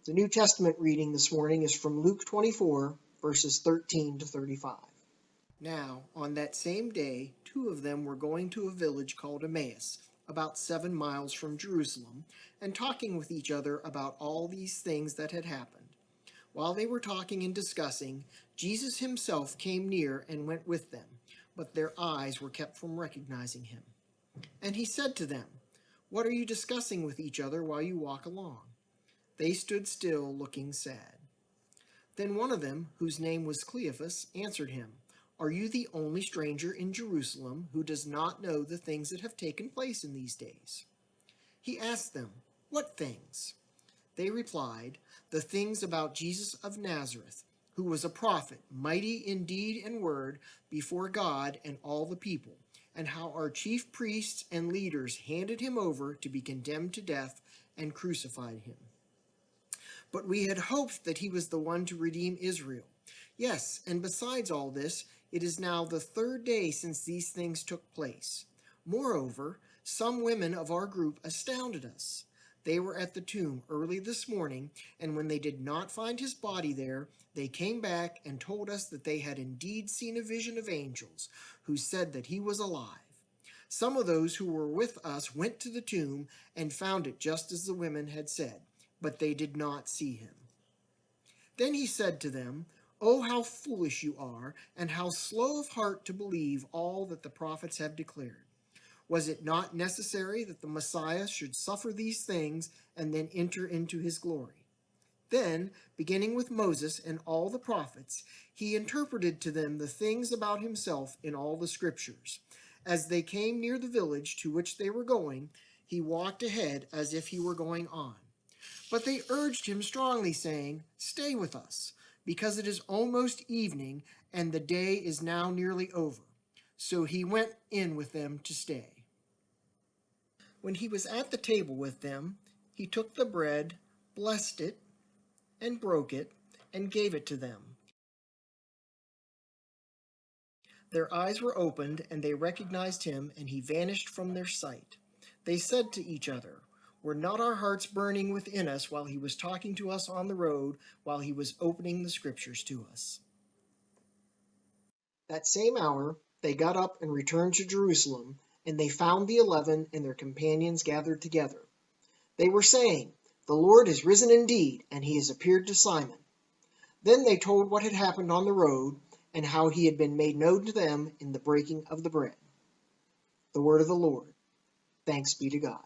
The New Testament reading this morning is from Luke 24, verses 13 to 35. Now, on that same day, two of them were going to a village called Emmaus, about 7 miles from Jerusalem, and talking with each other about all these things that had happened. While they were talking and discussing, Jesus himself came near and went with them, but their eyes were kept from recognizing him. And he said to them, "What are you discussing with each other while you walk along?" They stood still, looking sad. Then one of them, whose name was Cleophas, answered him, "Are you the only stranger in Jerusalem who does not know the things that have taken place in these days?" He asked them, "What things?" They replied, "The things about Jesus of Nazareth, who was a prophet, mighty in deed and word before God and all the people, and how our chief priests and leaders handed him over to be condemned to death and crucified him. But we had hoped that he was the one to redeem Israel. Yes, and besides all this, it is now the 3rd day since these things took place. Moreover, some women of our group astounded us. They were at the tomb early this morning, and when they did not find his body there, they came back and told us that they had indeed seen a vision of angels, who said that he was alive. Some of those who were with us went to the tomb and found it just as the women had said, but they did not see him." Then he said to them, "Oh, how foolish you are, and how slow of heart to believe all that the prophets have declared. Was it not necessary that the Messiah should suffer these things and then enter into his glory?" Then, beginning with Moses and all the prophets, he interpreted to them the things about himself in all the scriptures. As they came near the village to which they were going, he walked ahead as if he were going on. But they urged him strongly, saying, "Stay with us, because it is almost evening, and the day is now nearly over." So he went in with them to stay. When he was at the table with them, he took the bread, blessed it, and broke it, and gave it to them. Their eyes were opened, and they recognized him, and he vanished from their sight. They said to each other, "Were not our hearts burning within us while he was talking to us on the road, while he was opening the scriptures to us?" That same hour they got up and returned to Jerusalem, and they found the 11 and their companions gathered together. They were saying, "The Lord is risen indeed, and he has appeared to Simon." Then they told what had happened on the road, and how he had been made known to them in the breaking of the bread. The word of the Lord. Thanks be to God.